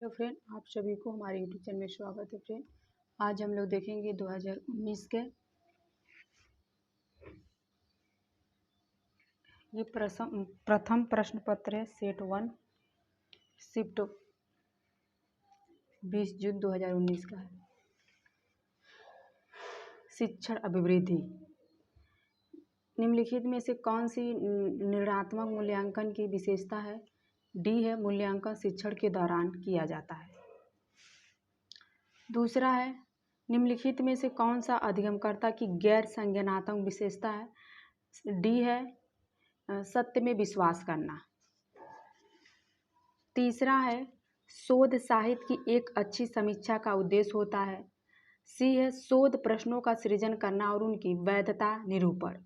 Hello friend, आप सभी को हमारे यूट्यूब चैनल में स्वागत है। फ्रेंड, आज हम लोग देखेंगे 2019 के ये प्रथम प्रश्न पत्र है। सेट 1 शिफ्ट 20 जून 2019 का है। शिक्षण अभिवृद्धि। निम्नलिखित में से कौन सी निर्णयात्मक मूल्यांकन की विशेषता है? डी है, मूल्यांकन शिक्षण के दौरान किया जाता है। दूसरा है, निम्नलिखित में से कौन सा अधिगमकर्ता की गैर संज्ञानात्मक विशेषता है? डी है, सत्य में विश्वास करना। तीसरा है, शोध साहित्य की एक अच्छी समीक्षा का उद्देश्य होता है। सी है, शोध प्रश्नों का सृजन करना और उनकी वैधता निरूपण।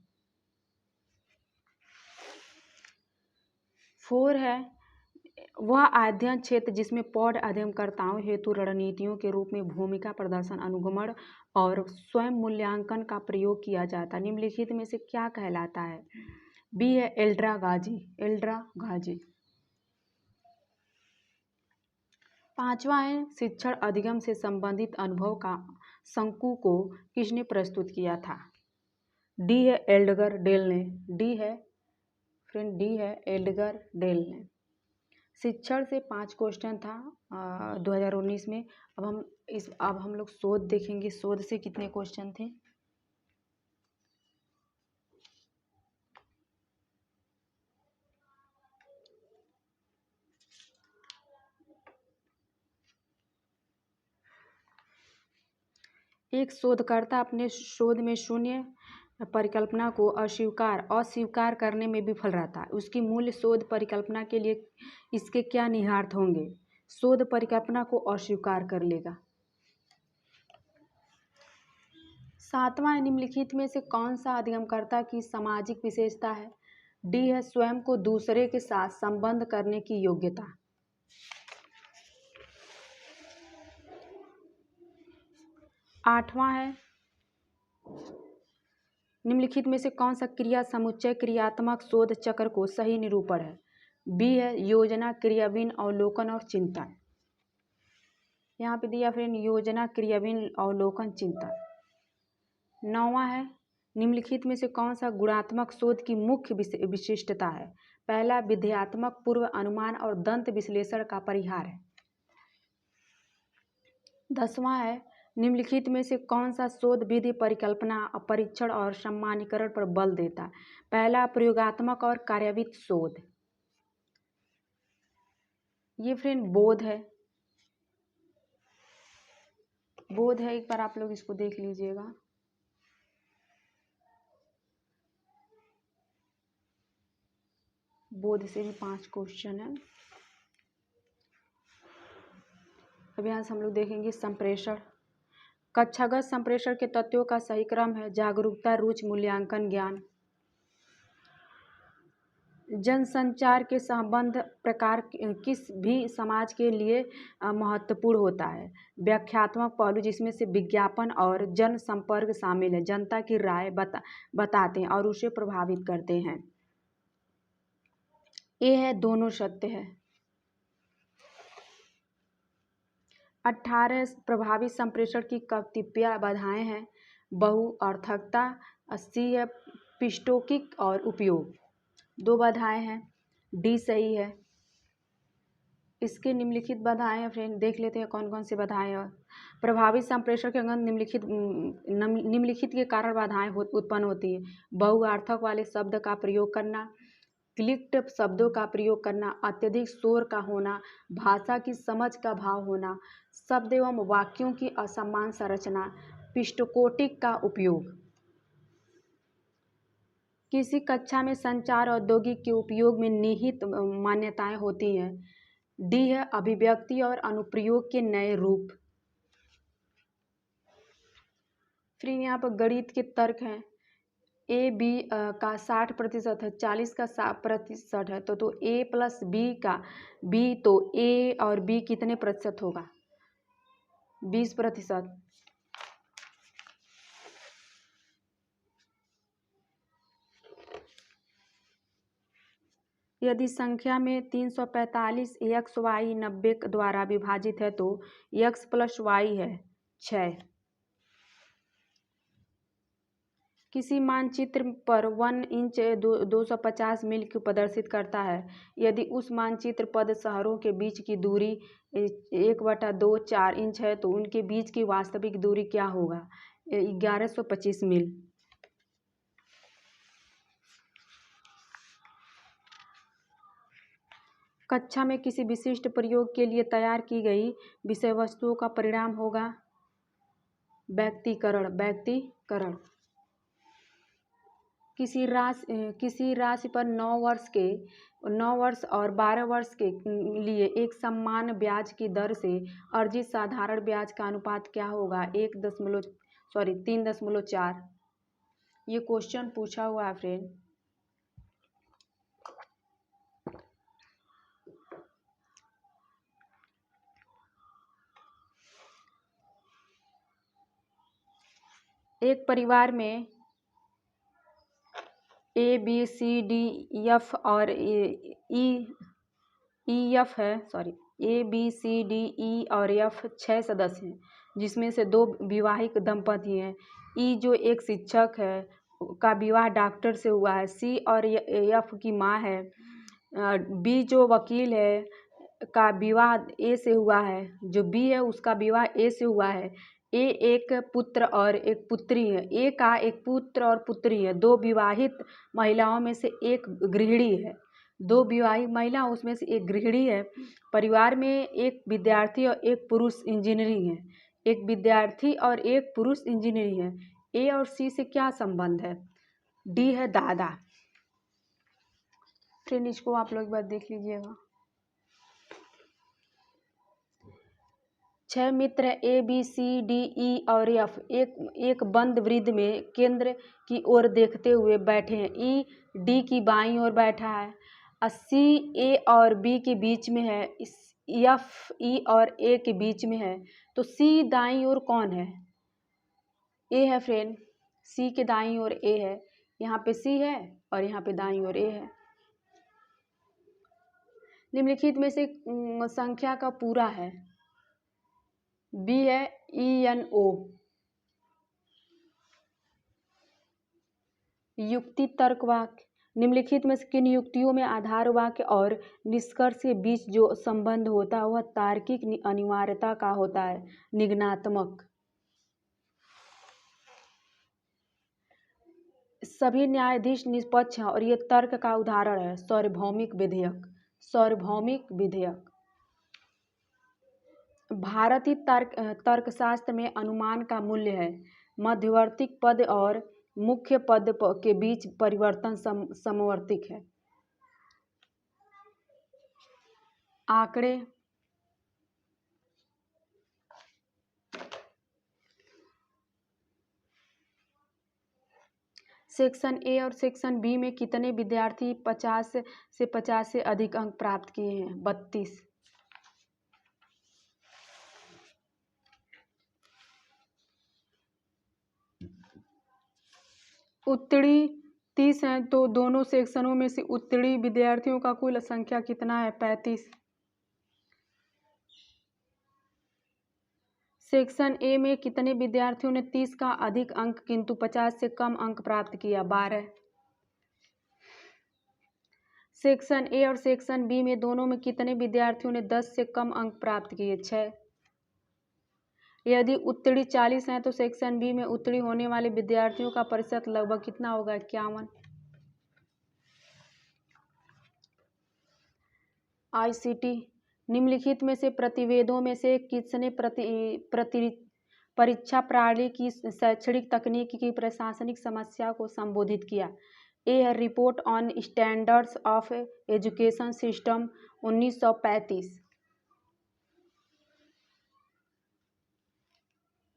4 है, वह अध्ययन क्षेत्र जिसमें पौध अध्ययनकर्ताओं हेतु रणनीतियों के रूप में भूमिका प्रदर्शन, अनुगमन और स्वयं मूल्यांकन का प्रयोग किया जाता है, निम्नलिखित में से क्या कहलाता है? बी है, एल्ड्रागाजी। पांचवा है, शिक्षण अधिगम से संबंधित अनुभव का शंकु को किसने प्रस्तुत किया था? डी है, एल्डगर डेल ने। डी है फ्रेंड, डी है एल्डगर डेल ने। शिक्षण से 5 क्वेश्चन था 2019 में। अब हम लोग शोध देखेंगे। शोध से कितने क्वेश्चन थे? एक शोधकर्ता अपने शोध में शून्य परिकल्पना को अस्वीकार करने में विफल रहता है। उसकी मूल शोध परिकल्पना के लिए इसके क्या निहितार्थ होंगे? शोध परिकल्पना को अस्वीकार कर लेगा। 7वां, निम्नलिखित में से कौन सा अधिगमकर्ता की सामाजिक विशेषता है? डी है, स्वयं को दूसरे के साथ संबंध करने की योग्यता। 8वां है, निम्नलिखित में से कौन सा क्रिया समुच्चय क्रियात्मक शोध चक्र को सही निरूपण है? बी है, योजना, क्रियावीन, अवलोकन और चिंतन। यहाँ पे दिया फ्रेंड, योजना, क्रियावीन, अवलोकन, चिंतन। 9वां है, निम्नलिखित में से कौन सा गुणात्मक शोध की मुख्य विशिष्टता है? पहला, विधेयात्मक पूर्व अनुमान और दंत विश्लेषण का परिहार है। 10वां है, निम्नलिखित में से कौन सा शोध विधि परिकल्पना, परीक्षण और सम्मानीकरण पर बल देता है? पहला, प्रयोगात्मक और कार्यान्वित शोध। ये फ्रेंड बोध है। एक बार आप लोग इसको देख लीजिएगा। बोध से भी 5 क्वेश्चन है। अब यहाँ से हम लोग देखेंगे संप्रेषण। कक्षागत संप्रेषण के तत्वों का सही क्रम है जागरूकता, रुचि, मूल्यांकन, ज्ञान। जनसंचार के संबंध प्रकार किस भी समाज के लिए महत्वपूर्ण होता है? व्याख्यात्मक पहलू, जिसमें से विज्ञापन और जनसंपर्क शामिल है, जनता की राय बताते हैं और उसे प्रभावित करते हैं। ये है, दोनों सत्य है। 18 प्रभावी संप्रेषण की कतिपय बाधाएं हैं। बहुअर्थकता। 80 है, पिस्टोकिक और उपयोग। 2 बाधाएं हैं। डी सही है। इसके निम्नलिखित बाधाएं हैं फ्रेंड, देख लेते हैं कौन कौन सी बाधाएं हैं। प्रभावी संप्रेषण के अंग निम्नलिखित के कारण बाधाएं उत्पन्न होती है। बहुअर्थक वाले शब्द का प्रयोग करना, क्लिष्ट शब्दों का प्रयोग करना, अत्यधिक शोर का होना, भाषा की समझ का अभाव होना, शब्द एवं वाक्यों की असमान संरचना, पिस्टोकोटिक का उपयोग। किसी कक्षा में संचार औद्योगिक के उपयोग में निहित मान्यताएं होती हैं। डी है, अभिव्यक्ति और अनुप्रयोग के नए रूप। फिर यहाँ पर गणित के तर्क हैं। ए बी का 60% है, 40 का 60% है, तो ए प्लस बी का बी, तो ए और बी कितने प्रतिशत होगा? 20%। यदि संख्या में 345 x y 90 द्वारा विभाजित है तो x प्लस y है 6। किसी मानचित्र पर 1 इंच 250 मील को प्रदर्शित करता है। यदि उस मानचित्र पद शहरों के बीच की दूरी 1/2 4 इंच है तो उनके बीच की वास्तविक दूरी क्या होगा? 1125 मील। कक्षा में किसी विशिष्ट प्रयोग के लिए तैयार की गई विषय वस्तुओं का परिणाम होगा व्यक्तीकरण। किसी राशि पर 9 वर्ष और 12 वर्ष के लिए एक समान ब्याज की दर से अर्जित साधारण ब्याज का अनुपात क्या होगा? 3.4। ये क्वेश्चन पूछा हुआ है फ्रेंड। एक परिवार में A B C D F और EF है। A B C D E और F 6 सदस्य हैं, जिसमें से 2 विवाहित दंपति हैं। E जो एक शिक्षक है का विवाह डॉक्टर से हुआ है। C और F की माँ है। B जो वकील है का विवाह A से हुआ है। जो B है उसका विवाह A से हुआ है। A एक पुत्र और एक पुत्री है। A का एक पुत्र और पुत्री है। 2 विवाहित महिलाओं में से एक गृहिणी है। 2 विवाहित महिला उसमें से एक गृहिणी है। परिवार में एक विद्यार्थी और एक पुरुष इंजीनियरिंग है। एक विद्यार्थी और एक पुरुष इंजीनियरिंग है। A और C से क्या संबंध है? D है दादा। फ्रेंड इसको आप लोग एक बार देख लीजिएगा। 6 मित्र A B C D E और F एक बंद वृत्त में केंद्र की ओर देखते हुए बैठे हैं। E D की बाईं ओर बैठा है। C A और B के बीच में है। F E और A के बीच में है। तो C दाईं ओर कौन है? A है फ्रेंड। C के दाईं ओर A है। यहाँ पे C है और यहाँ पे दाईं ओर A है। निम्नलिखित में से संख्या का पूरा है। B है ENO। युक्ति तर्क वाक्य। निम्नलिखित में से किन युक्तियों में आधार वाक्य और निष्कर्ष के बीच जो संबंध होता है वह तार्किक अनिवार्यता का होता है? निगमनात्मक। सभी न्यायाधीश निष्पक्ष हैं और ये तर्क का उदाहरण है। सार्वभौमिक विधेयक। भारतीय तर्कशास्त्र में अनुमान का मूल्य है। मध्यवर्ती पद और मुख्य पद के बीच परिवर्तन समवर्तिक है। आंकड़े। सेक्शन ए और सेक्शन बी में कितने विद्यार्थी 50 से अधिक अंक प्राप्त किए हैं? 32। उत्तीर्ण 30 हैं तो दोनों सेक्शनों में से उत्तीर्ण विद्यार्थियों का कुल संख्या कितना है? 35। सेक्शन ए में कितने विद्यार्थियों ने 30 का अधिक अंक किंतु 50 से कम अंक प्राप्त किया? 12। सेक्शन ए और सेक्शन बी में दोनों में कितने विद्यार्थियों ने 10 से कम अंक प्राप्त किए? 6। यदि उत्तीर्ण 40 हैं तो सेक्शन बी में उत्तीर्ण होने वाले विद्यार्थियों का प्रतिशत लगभग कितना होगा? 51। ICT। निम्नलिखित में से प्रतिवेदों में से किसने परीक्षा प्रणाली की शैक्षणिक तकनीक की प्रशासनिक समस्या को संबोधित किया? ए है report on standards of education system 1935।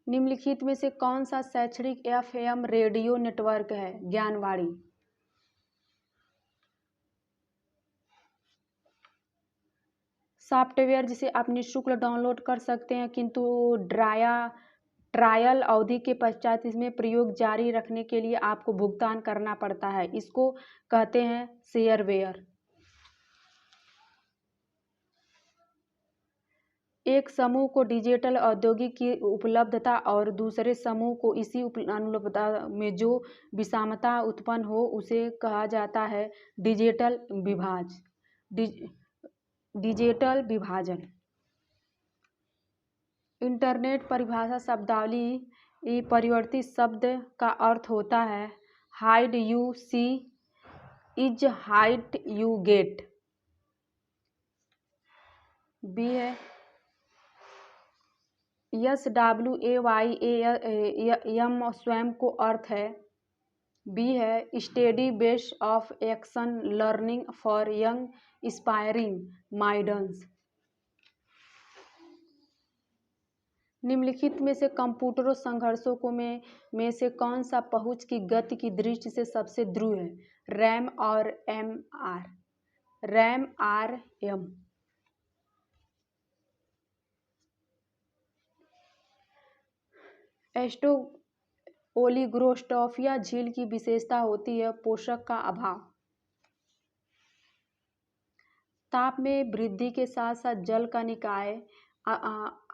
निम्नलिखित में से कौन सा शैक्षणिक FM रेडियो नेटवर्क है? ज्ञानवाणी। सॉफ्टवेयर जिसे आप निःशुल्क डाउनलोड कर सकते हैं किंतु ट्रायल अवधि के पश्चात इसमें प्रयोग जारी रखने के लिए आपको भुगतान करना पड़ता है, इसको कहते हैं शेयरवेयर। एक समूह को डिजिटल औद्योगिक की उपलब्धता और दूसरे समूह को इसी अनुपलब्धता में जो विषमता उत्पन्न हो उसे कहा जाता है डिजिटल डिजिटल विभाजन। इंटरनेट परिभाषा शब्दावली परिवर्तित शब्द का अर्थ होता है hide you see is hide you get. B है SWAYAM स्वयं को अर्थ है। बी है study base of action learning for young inspiring minds. निम्नलिखित में से कंप्यूटरों संघर्षों को में से कौन सा पहुंच की गति की दृष्टि से सबसे ध्रुव है? रैम और एम। ओलिगोस्ट्रोफिया झील की विशेषता होती है पोषक का अभाव। ताप में वृद्धि के साथ साथ जल का निकाय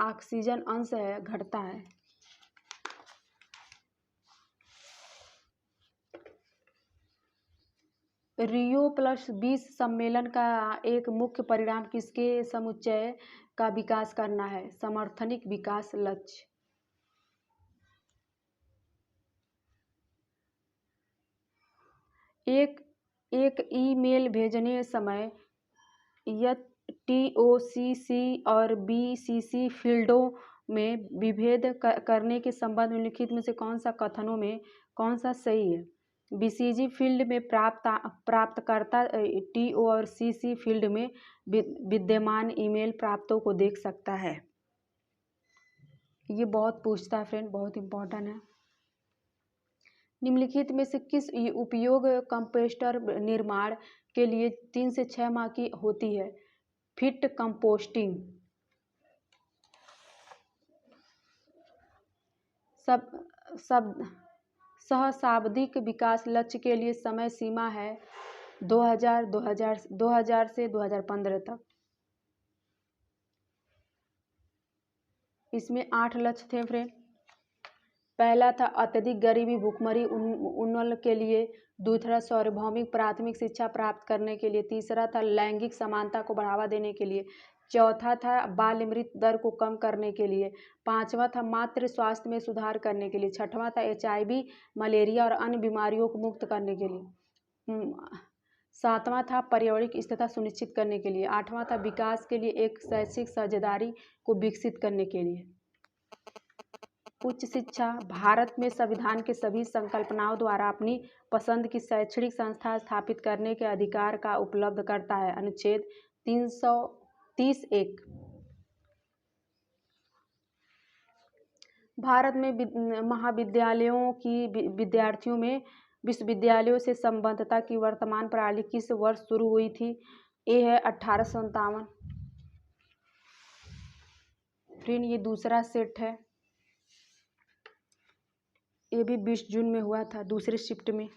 ऑक्सीजन अंश है घटता है। रियो +20 सम्मेलन का एक मुख्य परिणाम किसके समुच्चय का विकास करना है? समर्थनिक विकास लक्ष्य। एक ईमेल भेजने समय TOCC और BCC फील्डों में विभेद करने के संबंध में लिखित में से कौन सा कथनों में कौन सा सही है? BCG फील्ड में प्राप्तकर्ता TO और CC फील्ड में विद्यमान ईमेल प्राप्तों को देख सकता है। ये बहुत पूछता है फ्रेंड, बहुत इम्पोर्टेंट है। निम्नलिखित में से किस उपयोग कंपोस्टर निर्माण के लिए 3 से 6 माह की होती है? Fit composting. सहस्राब्दिक विकास लक्ष्य के लिए समय सीमा है 2000 से 2015 तक। इसमें 8 लक्ष्य थे फ्रेंड। पहला था अत्यधिक गरीबी भूखमरी उन्मूलन के लिए। दूसरा सार्वभौमिक प्राथमिक शिक्षा प्राप्त करने के लिए। तीसरा था लैंगिक समानता को बढ़ावा देने के लिए। चौथा था बाल मृत्यु दर को कम करने के लिए। पांचवा था मातृ स्वास्थ्य में सुधार करने के लिए। छठवां था HIV मलेरिया और अन्य बीमारियों को मुक्त करने के लिए। सातवां था पर्यावरणिक स्थिरता सुनिश्चित करने के लिए। आठवां था विकास के लिए एक शैक्षिक साझेदारी को विकसित करने के लिए। उच्च शिक्षा भारत में संविधान के सभी संकल्पनाओं द्वारा अपनी पसंद की शैक्षणिक संस्था स्थापित करने के अधिकार का उपलब्ध करता है। अनुच्छेद 330(1)। भारत में महाविद्यालयों की विद्यार्थियों में विश्वविद्यालयों से संबद्धता की वर्तमान प्रणाली किस वर्ष शुरू हुई थी? ए है 1857। फ्रेंड ये दूसरा सेट है, ये भी 20 जून में हुआ था दूसरे शिफ्ट में।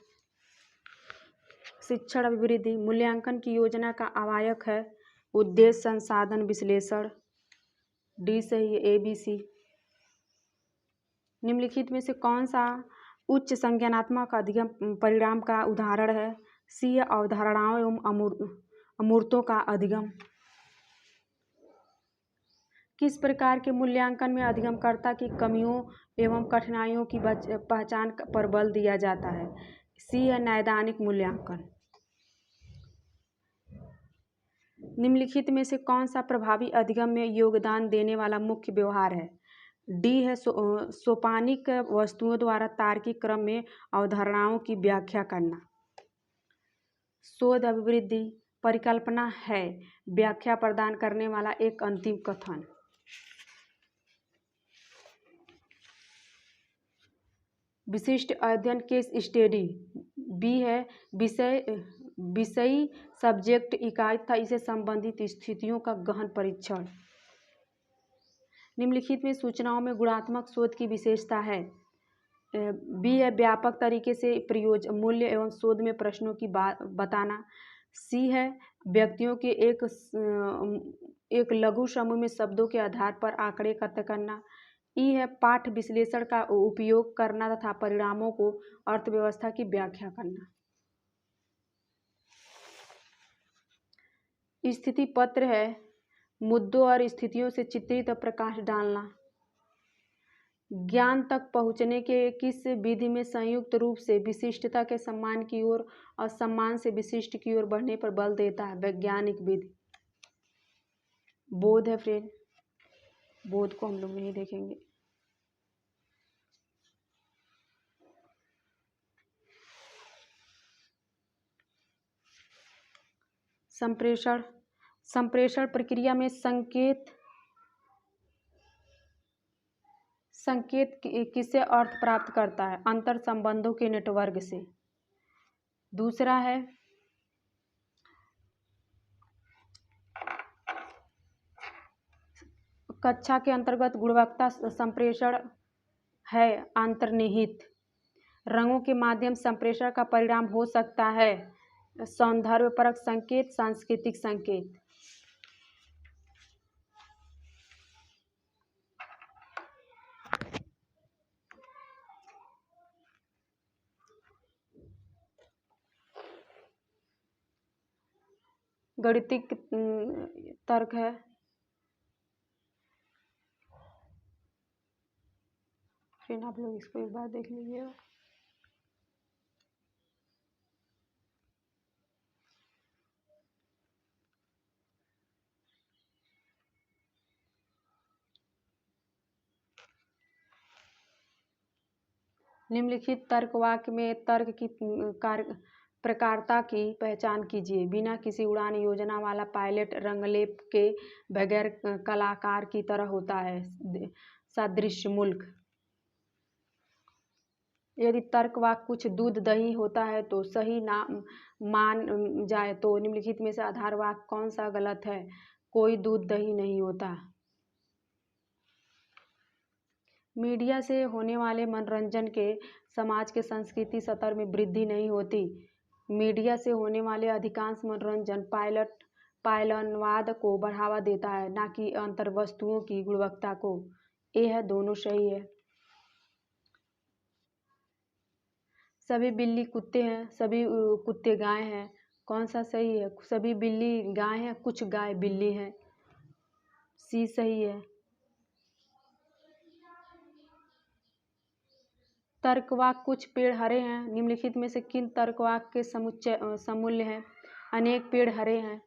शिक्षण अभिवृद्धि मूल्यांकन की योजना का आवाहक है उद्देश्य संसाधन विश्लेषण। डी सही है, ABC। निम्नलिखित में से कौन सा उच्च संज्ञानात्मक अधिगम परिणाम का उदाहरण है? सी अवधारणाओं एवं अमूर्तों का अधिगम। किस प्रकार के मूल्यांकन में अधिगमकर्ता की कमियों एवं कठिनाइयों की पहचान पर बल दिया जाता है? सी है नैदानिक मूल्यांकन। निम्नलिखित में से कौन सा प्रभावी अधिगम में योगदान देने वाला मुख्य व्यवहार है? डी है सोपानिक वस्तुओं द्वारा तार्किक क्रम में अवधारणाओं की व्याख्या करना। शोध अभिवृद्धि परिकल्पना है व्याख्या प्रदान करने वाला एक अंतिम कथन। विशिष्ट अध्ययन केस स्टडी। बी है विषयी सब्जेक्ट इकाई था इसे संबंधित स्थितियों का गहन परीक्षण। निम्नलिखित में सूचनाओं में गुणात्मक शोध की विशेषता है? बी है व्यापक तरीके से प्रयोजन मूल्य एवं शोध में प्रश्नों की बताना। सी है व्यक्तियों के एक लघु समूह में शब्दों के आधार पर आंकड़े एकत्र करना। ई है पाठ विश्लेषण का उपयोग करना तथा परिणामों को अर्थव्यवस्था की व्याख्या करना। स्थिति पत्र है मुद्दों और स्थितियों से चित्रित प्रकाश डालना। ज्ञान तक पहुँचने के किस विधि में संयुक्त रूप से विशिष्टता के सम्मान की ओर और सम्मान से विशिष्ट की ओर बढ़ने पर बल देता है? वैज्ञानिक विधि। बोध है फ्रेंड, बोध को हम लोग नहीं देखेंगे। संप्रेषण। संप्रेषण प्रक्रिया में संकेत किससे अर्थ प्राप्त करता है? अंतर संबंधों के नेटवर्क से। दूसरा है कक्षा के अंतर्गत गुणवत्ता संप्रेषण है अंतर्निहित। रंगों के माध्यम संप्रेषण का परिणाम हो सकता है सौंदर्यपरक संकेत, सांस्कृतिक संकेत। गणितिक तर्क है। फिर आप लोग इसको एक बार देख लीजिएगा। निम्नलिखित तर्क वाक्य में तर्क की प्रकारता की पहचान कीजिए। बिना किसी उड़ान योजना वाला पायलट रंगलेप के बगैर कलाकार की तरह होता है। सादृश्य मुल्क। यदि तर्क वाक्य कुछ दूध दही होता है तो सही ना मान जाए तो निम्नलिखित में से आधार वाक्य कौन सा गलत है? कोई दूध दही नहीं होता। मीडिया से होने वाले मनोरंजन के समाज के संस्कृति स्तर में वृद्धि नहीं होती। मीडिया से होने वाले अधिकांश मनोरंजन पायलनवाद को बढ़ावा देता है, ना कि अंतर्वस्तुओं की गुणवत्ता को। ये है, दोनों सही है। सभी बिल्ली कुत्ते हैं, सभी कुत्ते गाय हैं। कौन सा सही है? सभी बिल्ली गाय हैं, कुछ गाय बिल्ली हैं। सी सही है। तर्कवाक्य कुछ पेड़ हरे हैं। निम्नलिखित में से किन तर्कवाक्य के समूल्य हैं? अनेक पेड़ हरे हैं।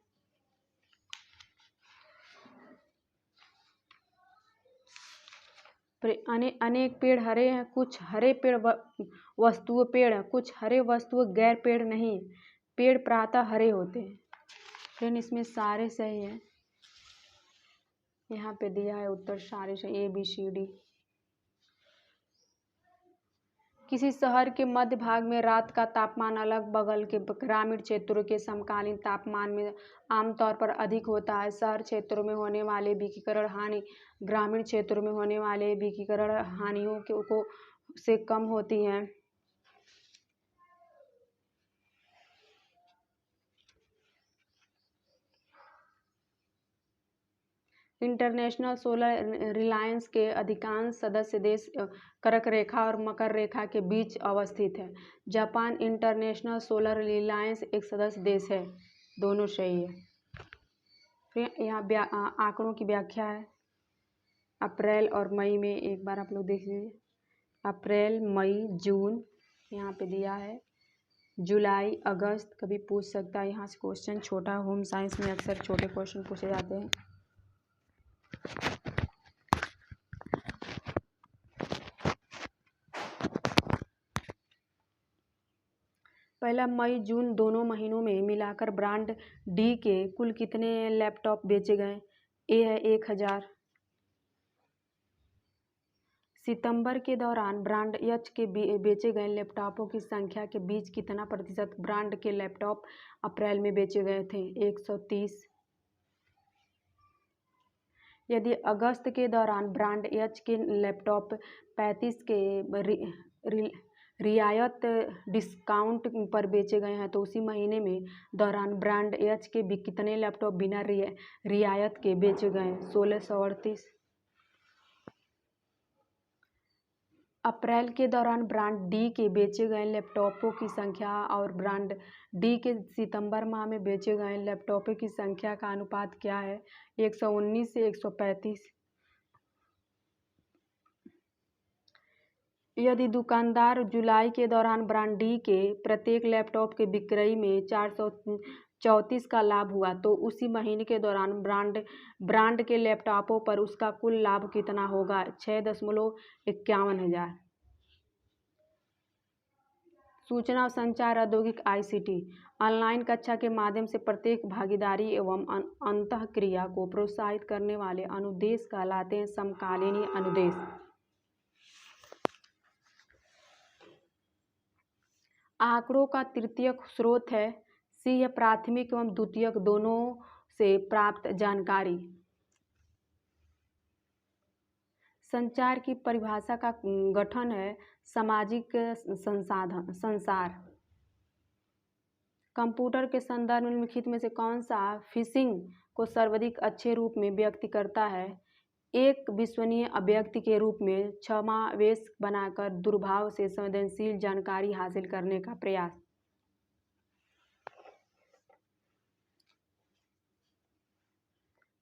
अनेक पेड़ हरे हैं। कुछ हरे पेड़ वस्तुओं पेड़ हैं, कुछ हरे वस्तुओं गैर पेड़ नहीं। पेड़ प्रातः हरे होते हैं। फ्रेंड इसमें सारे सही हैं। यहाँ पे दिया है उत्तर सारे सही, ABCD। किसी शहर के मध्य भाग में रात का तापमान अलग बगल के ग्रामीण क्षेत्रों के समकालीन तापमान में आमतौर पर अधिक होता है। शहर क्षेत्रों में होने वाले विकिरण हानि ग्रामीण क्षेत्रों में होने वाले विकिरण हानियों को से कम होती हैं। इंटरनेशनल सोलर रिलायंस के अधिकांश सदस्य देश कर्क रेखा और मकर रेखा के बीच अवस्थित है। जापान इंटरनेशनल सोलर रिलायंस एक सदस्य देश है। दोनों सही है। फिर यहाँ आंकड़ों की व्याख्या है। अप्रैल और मई में एक बार आप लोग देख लीजिए। अप्रैल, मई, जून यहाँ पे दिया है। जुलाई, अगस्त कभी पूछ सकता है यहाँ से क्वेश्चन। छोटा होम साइंस में अक्सर छोटे क्वेश्चन पूछे जाते हैं। पहला मई जून दोनों महीनों में मिलाकर ब्रांड डी के कुल कितने लैपटॉप बेचे गए? ए है 1000। सितंबर के दौरान ब्रांड एच के बेचे गए लैपटॉपों की संख्या के बीच कितना प्रतिशत ब्रांड के लैपटॉप अप्रैल में बेचे गए थे? 130। यदि अगस्त के दौरान ब्रांड एच के लैपटॉप 35 के रियायत डिस्काउंट पर बेचे गए हैं, तो उसी महीने में दौरान ब्रांड एच के भी कितने लैपटॉप बिना रियायत के बेचे गए? 1638। अप्रैल के दौरान ब्रांड डी के बेचे गए लैपटॉपों की संख्या और ब्रांड डी के सितंबर माह में बेचे गए लैपटॉपों की संख्या का अनुपात क्या है? 119 से 135। यदि दुकानदार जुलाई के दौरान ब्रांड डी के प्रत्येक लैपटॉप के बिक्री में 434 का लाभ हुआ, तो उसी महीने के दौरान ब्रांड के लैपटॉपों पर उसका कुल लाभ कितना होगा? 6,51 हजार। सूचना और संचार औद्योगिक ICT ऑनलाइन कक्षा के माध्यम से प्रत्येक भागीदारी एवं अंतःक्रिया को प्रोत्साहित करने वाले अनुदेश कहलाते हैं समकालीन अनुदेश। आंकड़ों का तृतीयक स्रोत है। सी है प्राथमिक एवं द्वितीयक दोनों से प्राप्त जानकारी। संचार की परिभाषा का गठन है सामाजिक संसार। कंप्यूटर के संदर्भ में निम्नलिखित में से कौन सा फिशिंग को सर्वाधिक अच्छे रूप में व्यक्त करता है? एक विश्वसनीय अभ्यर्थी के रूप में छद्मावेश बनाकर दुर्भाव से संवेदनशील जानकारी हासिल करने का प्रयास।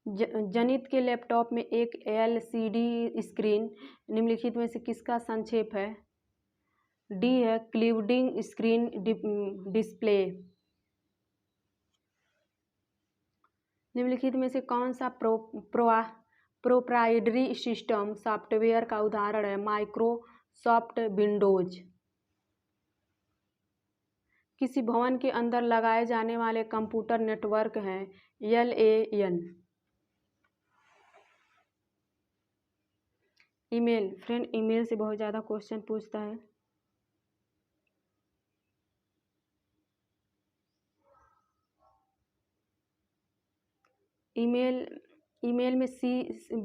जनित के लैपटॉप में एक LCD स्क्रीन निम्नलिखित में से किसका संक्षेप है? डी है क्लीवडिंग स्क्रीन डिस्प्ले। निम्नलिखित में से कौन सा प्रोप्राइटरी सिस्टम सॉफ्टवेयर का उदाहरण है? Microsoft Windows. किसी भवन के अंदर लगाए जाने वाले कंप्यूटर नेटवर्क हैं LAN। ईमेल। फ्रेंड, ईमेल से बहुत ज़्यादा क्वेश्चन पूछता है। ईमेल में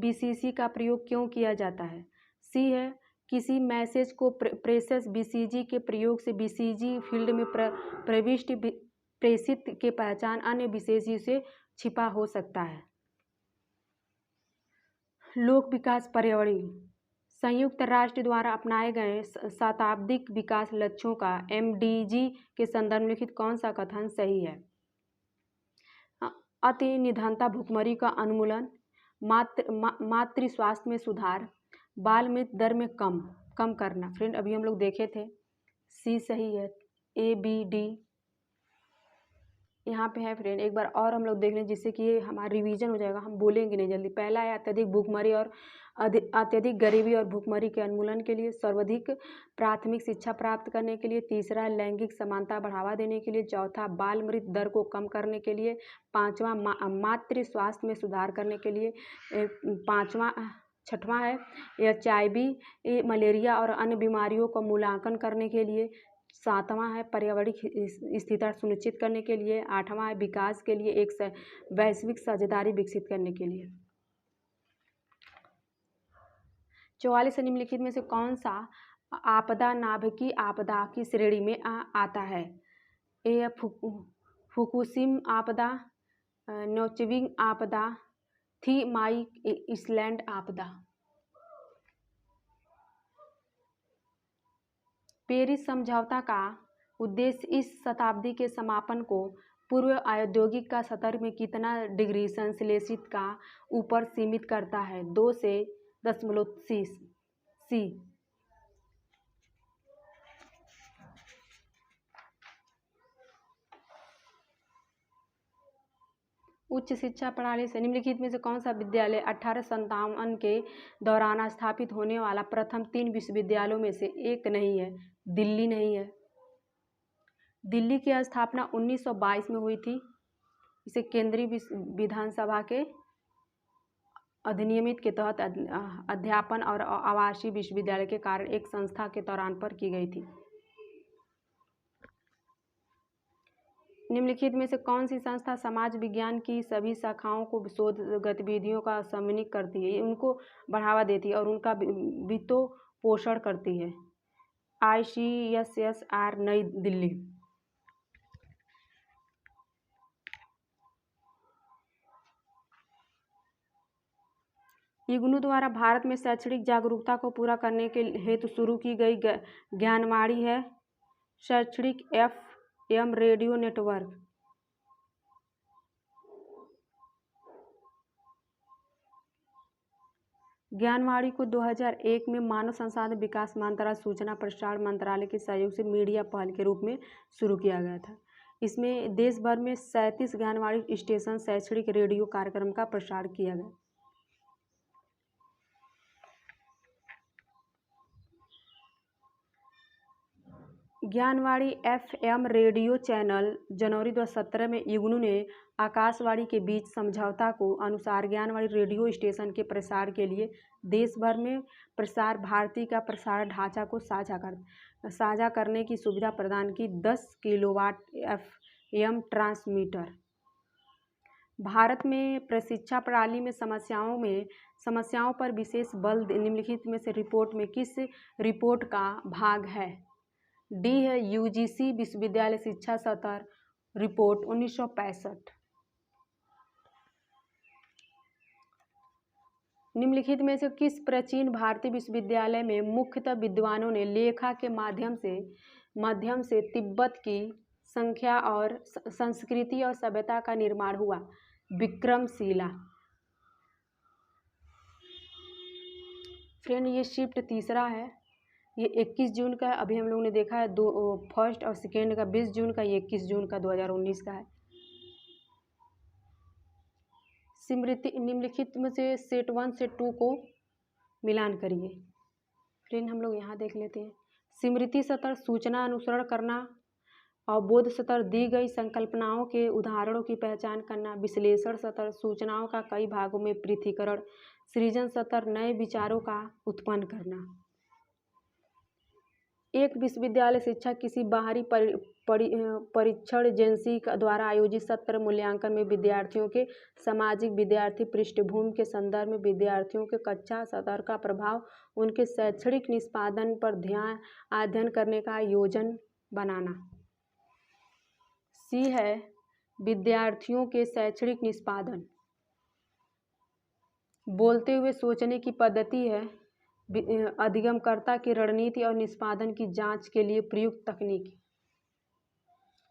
BCC का प्रयोग क्यों किया जाता है? सी है किसी मैसेज को प्रेषक BCG के प्रयोग से BCG फील्ड में प्रविष्टि प्रेषित के पहचान अन्य BCG से छिपा हो सकता है। लोक विकास पर्यावरण संयुक्त राष्ट्र द्वारा अपनाए गए शताब्दिक विकास लक्ष्यों का MDG के संदर्भ में लिखित कौन सा कथन सही है? अति निधनता भुखमरी का उन्मूलन, मातृ स्वास्थ्य में सुधार, बाल मृत्यु दर में कम करना। फ्रेंड, अभी हम लोग देखे थे सी सही है। ABD यहाँ पे है। फ्रेंड, एक बार और हम लोग देख लें जिससे कि ये हमारा रिवीजन हो जाएगा, हम बोलेंगे नहीं जल्दी। पहला है अत्यधिक भुखमरी और अत्यधिक गरीबी और भुखमरी के उन्मूलन के लिए। सर्वाधिक प्राथमिक शिक्षा प्राप्त करने के लिए। तीसरा है लैंगिक समानता बढ़ावा देने के लिए। चौथा बाल मृत्यु दर को कम करने के लिए। पाँचवा मातृ स्वास्थ्य में सुधार करने के लिए। छठवां है HIV मलेरिया और अन्य बीमारियों का मूल्यांकन करने के लिए। सातवां है पर्यावरणीय स्थिरता सुनिश्चित करने के लिए। आठवां है विकास के लिए एक वैश्विक साझेदारी विकसित करने के लिए। 44 निम्नलिखित में से कौन सा आपदा नाभिकीय आपदा की श्रेणी में आता है? ए फुकुशिमा आपदा, नोचेविंग आपदा, थी माई आइलैंड आपदा। पेरिस समझौता का उद्देश्य इस शताब्दी के समापन को पूर्व औद्योगिक का स्तर में कितना डिग्री सेल्सियस का ऊपर सीमित करता है? 2 से 10.6 सी। उच्च शिक्षा प्रणाली से निम्नलिखित में से कौन सा विद्यालय 1857 के दौरान स्थापित होने वाला प्रथम 3 विश्वविद्यालयों में से एक नहीं है? दिल्ली नहीं है। दिल्ली की स्थापना 1922 में हुई थी। इसे केंद्रीय विधानसभा के अधिनियमित के तहत अध्यापन और आवासीय विश्वविद्यालय के कारण एक संस्था के तौर पर की गई थी। निम्नलिखित में से कौन सी संस्था समाज विज्ञान की सभी शाखाओं को शोध गतिविधियों का समन्वय करती है, उनको बढ़ावा देती है और उनका वित्त पोषण करती है? ICSSR नई दिल्ली। इग्नू द्वारा भारत में शैक्षणिक जागरूकता को पूरा करने के हेतु शुरू की गई ज्ञानवाणी है शैक्षणिक FM रेडियो नेटवर्क। ज्ञानवाणी को 2001 में मानव संसाधन विकास मंत्रालय सूचना प्रसारण मंत्रालय के सहयोग से मीडिया पहल के रूप में शुरू किया गया था। इसमें देश भर में 37 ज्ञानवाणी स्टेशन शैक्षणिक रेडियो कार्यक्रम का प्रसारण किया गया। ज्ञानवाणी FM रेडियो चैनल जनवरी 2017 में इग्नू ने आकाशवाणी के बीच समझौता को अनुसार ज्ञानवाणी रेडियो स्टेशन के प्रसार के लिए देश भर में प्रसार भारती का प्रसारण ढांचा को साझा करने की सुविधा प्रदान की। 10 किलोवाट FM ट्रांसमीटर। भारत में प्रशिक्षा प्रणाली में समस्याओं पर विशेष बल निम्नलिखित में से रिपोर्ट में किस रिपोर्ट का भाग है? डी है UGC विश्वविद्यालय शिक्षा सत्र रिपोर्ट 1965। निम्नलिखित में से किस प्राचीन भारतीय विश्वविद्यालय में मुख्यतः विद्वानों ने लेखा के माध्यम से तिब्बत की संख्या और संस्कृति और सभ्यता का निर्माण हुआ? विक्रमशिला। फ्रेंड ये शिफ्ट तीसरा है, ये 21 जून का अभी हम लोगों ने देखा है। फर्स्ट और सेकेंड का 20 जून का, ये 21 जून का 2019 का है। स्मृति निम्नलिखित में से सेट 1 से 2 को मिलान करिए। फ्रेंड हम लोग यहाँ देख लेते हैं। स्मृति सत्र सूचना अनुसरण करना और बोध सत्र दी गई संकल्पनाओं के उदाहरणों की पहचान करना। विश्लेषण सत्र सूचनाओं का कई भागों में पृथक्करण। सृजन सत्र नए विचारों का उत्पन्न करना। एक विश्वविद्यालय शिक्षक किसी बाहरी परीक्षण एजेंसी द्वारा आयोजित सत्र मूल्यांकन में विद्यार्थियों के सामाजिक विद्यार्थी पृष्ठभूमि के संदर्भ में विद्यार्थियों के कक्षा सत्र का प्रभाव उनके शैक्षणिक निष्पादन पर अध्ययन करने का योजना बनाना। सी है विद्यार्थियों के शैक्षणिक निष्पादन। बोलते हुए सोचने की पद्धति है अधिगमकर्ता की रणनीति और निष्पादन की जांच के लिए प्रयुक्त तकनीक।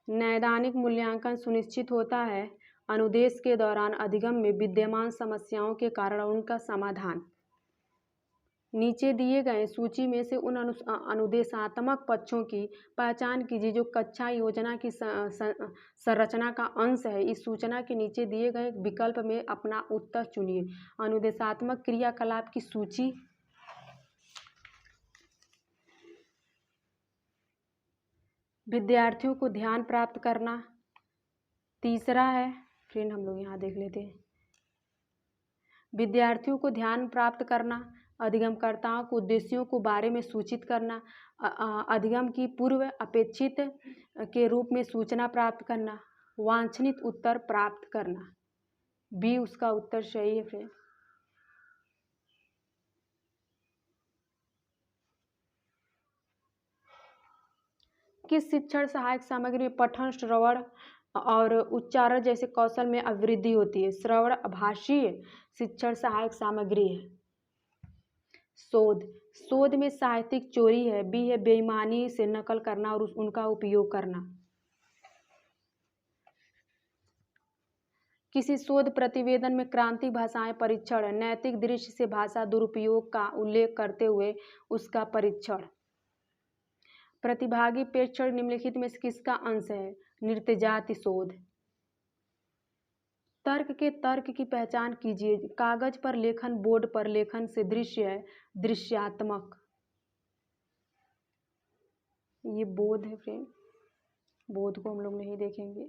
नैदानिक मूल्यांकन सुनिश्चित होता है अनुदेश के दौरान अधिगम में विद्यमान समस्याओं के कारण उनका समाधान। नीचे दिए गए सूची में से उन अनुदेशात्मक पक्षों की पहचान कीजिए जो कक्षा योजना की संरचना का अंश है। इस सूचना के नीचे दिए गए विकल्प में अपना उत्तर चुनिए। अनुदेशात्मक क्रियाकलाप की सूची। विद्यार्थियों को ध्यान प्राप्त करना तीसरा है। फ्रेंड हम लोग यहाँ देख लेते हैं। विद्यार्थियों को ध्यान प्राप्त करना, अधिगमकर्ताओं को उद्देश्यों को बारे में सूचित करना, अधिगम की पूर्व अपेक्षित के रूप में सूचना प्राप्त करना, वांछनित उत्तर प्राप्त करना। बी उसका उत्तर सही है फ्रेंड। किस शिक्षण सहायक सामग्री में पठन, श्रवण और उच्चारण जैसे कौशल में अभिवृद्धि होती है? श्रवण आभासीय शिक्षण सहायक सामग्री है। शोध में साहित्यिक चोरी है। बी है बेईमानी से नकल करना और उनका उपयोग करना। किसी शोध प्रतिवेदन में क्रांतिक भाषाएं परीक्षण, नैतिक दृष्टि से भाषा दुरुपयोग का उल्लेख करते हुए उसका परीक्षण। प्रतिभागी प्रेक्षण निम्नलिखित में से किसका अंश है? नृत्य जाति शोध। तर्क के तर्क की पहचान कीजिए। कागज पर लेखन, बोर्ड पर लेखन से दृश्य है, दृश्यात्मक। ये बोध है फ्रेंड, बोध को हम लोग नहीं देखेंगे।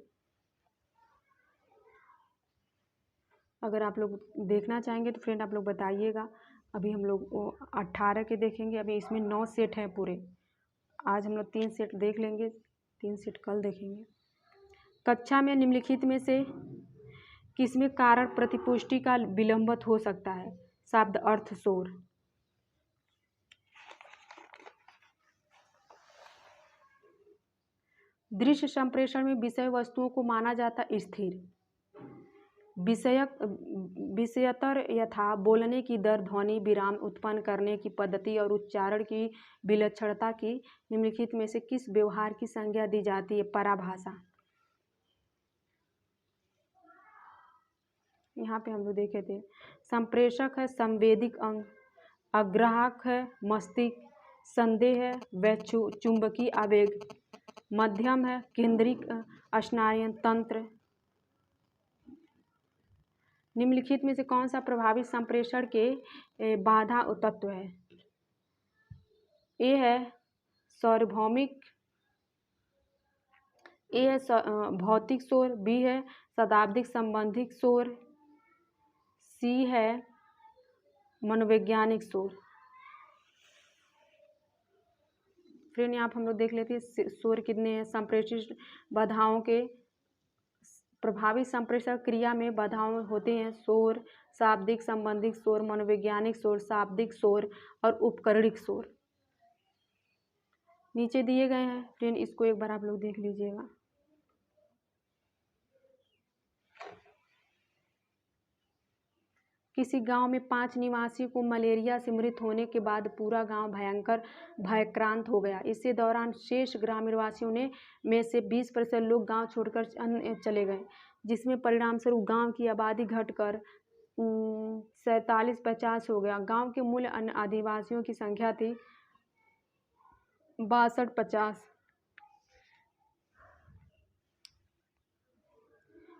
अगर आप लोग देखना चाहेंगे तो फ्रेंड आप लोग बताइएगा। अभी हम लोग 18 के देखेंगे। अभी इसमें 9 सेट हैं पूरे। आज हम लोग 3 सेट देख लेंगे, 3 सेट कल देखेंगे। कक्षा में निम्नलिखित में से किसमें कारण प्रतिपुष्टि का विलंबित हो सकता है? शब्द अर्थ शोर। दृश्य संप्रेषण में विषय वस्तुओं को माना जाता स्थिर, विषयतर यथा बोलने की दर, ध्वनि विराम उत्पन्न करने की पद्धति और उच्चारण की विलक्षणता की निम्नलिखित में से किस व्यवहार की संज्ञा दी जाती है? पराभाषा। यहाँ पे हम लोग देखे थे संप्रेषक है संवेदिक अंग, अग्राहक है मस्तिष्क, संदेह है व चुंबकीय आवेग, मध्यम है केंद्रिक स्नायु तंत्र। निम्नलिखित में से कौन सा प्रभावी संप्रेषण के बाधा तत्व है? ए है सार्वभौमिक, ए है भौतिक शोर, बी है शताब्दिक संबंधिक शोर, सी है मनोवैज्ञानिक शोर। फ्रेंड यहाँ पर हम लोग देख लेते हैं शोर कितने हैं। संप्रेषित बाधाओं के प्रभावी संप्रेषण क्रिया में बाधाओं होते हैं शोर, शाब्दिक संबंधिक शोर, मनोवैज्ञानिक शोर, शाब्दिक शोर और उपकरणिक शोर। नीचे दिए गए हैं फ्रेंड, इसको एक बार आप लोग देख लीजिएगा। किसी गांव में 5 निवासियों को मलेरिया से मृत होने के बाद पूरा गांव भयंकर भयक्रांत हो गया। इसी दौरान शेष ग्रामीणवासियों में से 20% लोग गांव छोड़कर चले गए, जिसमें परिणामस्वरूप गांव की आबादी घटकर 47-50 हो गया। गांव के मूल आदिवासियों की संख्या थी 62-50।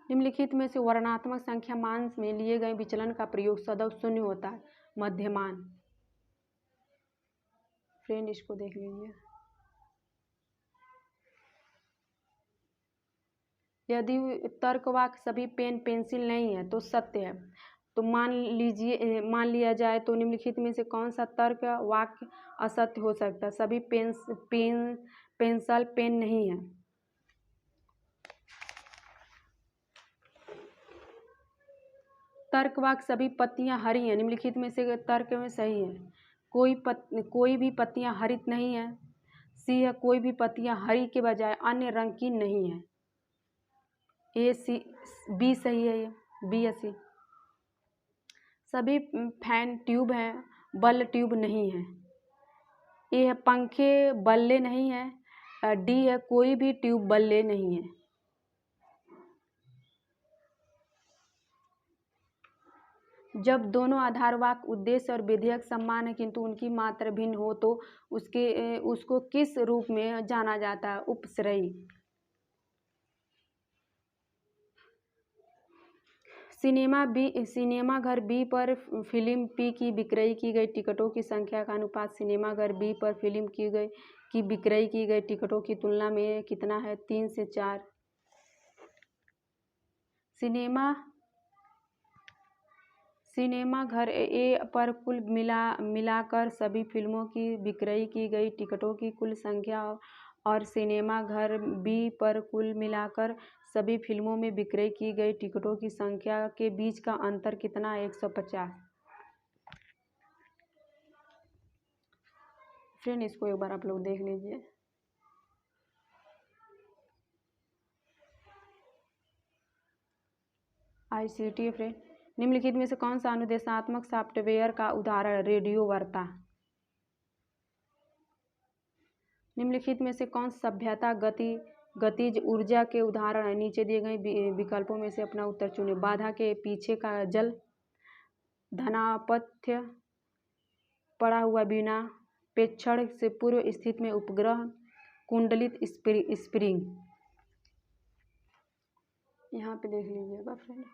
निम्नलिखित में से वर्णनात्मक संख्या मान में लिए गए विचलन का प्रयोग सदैव शून्य होता है। मध्यमान। फ्रेंड इसको देख लीजिए। यदि तर्कवाक्य सभी पेन पेंसिल नहीं है तो सत्य है। तो मान लिया जाए तो निम्नलिखित में से कौन सा तर्क वाक्य असत्य हो सकता है? सभी पेंसिल पेन नहीं है। तर्क वाक्य सभी पत्तियां हरी हैं, निम्नलिखित में से तर्क में सही है। कोई भी पत्तियां हरित नहीं है। सी है कोई भी पत्तियां हरी के बजाय अन्य रंग की नहीं है। ए सी बी सही है, ये बी या सी। सभी फैन ट्यूब हैं, बल्ब ट्यूब नहीं है। ए है पंखे बल्ले नहीं है। डी है कोई भी ट्यूब बल्ले नहीं है। जब दोनों आधार वाक्य उद्देश्य और विधेयक समान है किंतु उनकी मात्रा भिन्न हो तो उसको किस रूप में जाना जाता है? उपश्रयी। सिनेमाघर बी पर फिल्म पी की विक्रय की गई टिकटों की संख्या का अनुपात सिनेमाघर बी पर फिल्म की विक्रय की गई टिकटों की तुलना में कितना है? 3 से 4। सिनेमाघर ए पर कुल मिलाकर सभी फिल्मों की विक्रय की गई टिकटों की कुल संख्या और सिनेमाघर बी पर कुल मिलाकर सभी फिल्मों में विक्रय की गई टिकटों की संख्या के बीच का अंतर कितना है? 150। फ्रेंड इसको एक बार आप लोग देख लीजिए। ICT फ्रेंड, निम्नलिखित में से कौन सा अनुदेशात्मक सॉफ्टवेयर का उदाहरण? रेडियो वार्ता। निम्नलिखित में से कौन सभ्यता गतिज ऊर्जा के उदाहरण है? नीचे दिए गए विकल्पों में से अपना उत्तर चुनें। बाधा के पीछे का जल, धनापत्य पड़ा हुआ बीना, प्रेक्षण से पूर्व स्थिति में उपग्रह, कुंडलित स्प्रिंग। यहाँ पे देख लीजिएगा फ्रेंड।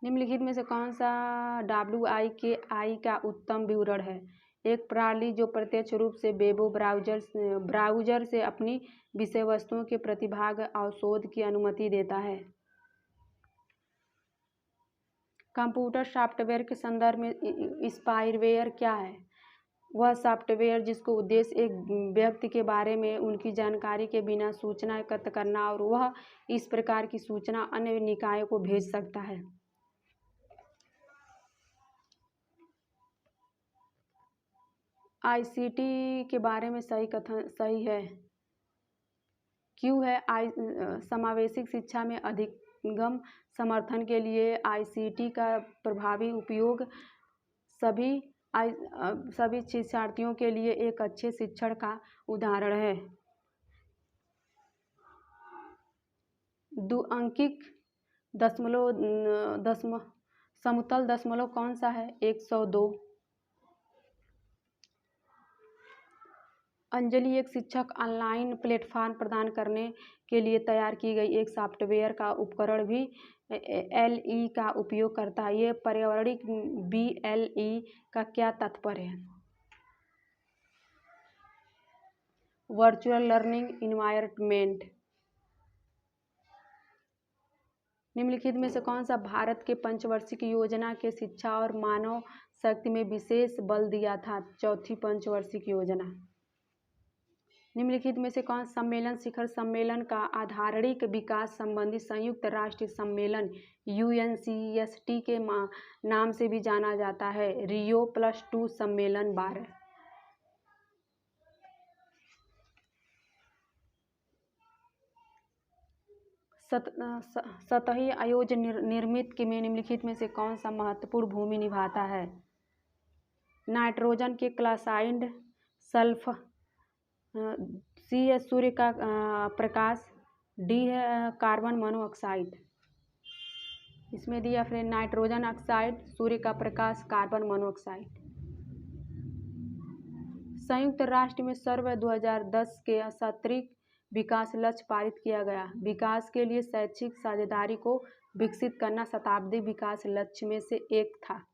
निम्नलिखित में से कौन सा WIKI का उत्तम विवरण है? एक प्रणाली जो प्रत्यक्ष रूप से वेब ब्राउज़र से अपनी विषय वस्तुओं के प्रतिभाग और शोध की अनुमति देता है। कंप्यूटर सॉफ्टवेयर के संदर्भ में स्पाईवेयर क्या है? वह सॉफ्टवेयर जिसको उद्देश्य एक व्यक्ति के बारे में उनकी जानकारी के बिना सूचना एकत्र करना और वह इस प्रकार की सूचना अन्य निकायों को भेज सकता है। आईसीटी के बारे में सही कथन सही है। क्यों है समावेशी शिक्षा में अधिगम समर्थन के लिए आईसीटी का प्रभावी उपयोग सभी शिक्षार्थियों के लिए एक अच्छे शिक्षण का उदाहरण है। द्विअंकिक समतल दशमलव कौन सा है? 102। अंजलि एक शिक्षक ऑनलाइन प्लेटफॉर्म प्रदान करने के लिए तैयार की गई एक सॉफ्टवेयर का उपकरण भी BLE का उपयोग करता है। ये पर्यावरणिक BLE का क्या तात्पर्य है? Virtual learning environment. निम्नलिखित में से कौन सा भारत के पंचवार्षिक योजना के शिक्षा और मानव शक्ति में विशेष बल दिया था? चौथी पंचवार्षिक योजना। निम्नलिखित में से कौन सम्मेलन शिखर सम्मेलन का आधारणिक विकास संबंधी संयुक्त राष्ट्र सम्मेलन UNCST के नाम से भी जाना जाता है? Rio+2 सम्मेलन 12। सतही आयोजन निर्मित में निम्नलिखित में से कौन सा महत्वपूर्ण भूमि निभाता है? नाइट्रोजन के क्लोराइड, सल्फर, C है सूर्य का प्रकाश, D है कार्बन मोनोऑक्साइड। इसमें दिया फिर नाइट्रोजन ऑक्साइड, सूर्य का प्रकाश, कार्बन मोनोऑक्साइड। संयुक्त राष्ट्र में सर्व 2010 के सतही विकास लक्ष्य पारित किया गया। विकास के लिए शैक्षिक साझेदारी को विकसित करना शताब्दी विकास लक्ष्य में से एक था।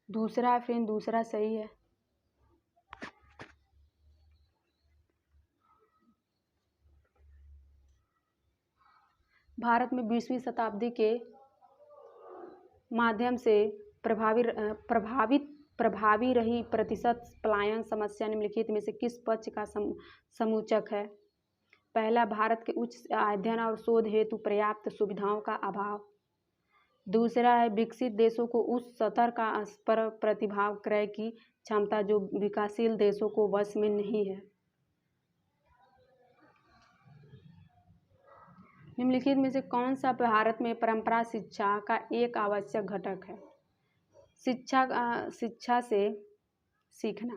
दूसरा फ्रेंड दूसरा सही है। भारत में 20वीं शताब्दी के माध्यम से प्रभावी रही प्रतिशत पलायन समस्या निम्नलिखित में से किस पक्ष का समूचक है? पहला, भारत के उच्च अध्ययन और शोध हेतु पर्याप्त सुविधाओं का अभाव। दूसरा है विकसित देशों को उस स्तर का प्रतिभाव क्रय की क्षमता जो विकासशील देशों को वश में नहीं है। निम्नलिखित में से कौन सा भारत में परंपरा शिक्षा का एक आवश्यक घटक है? शिक्षा से सीखना।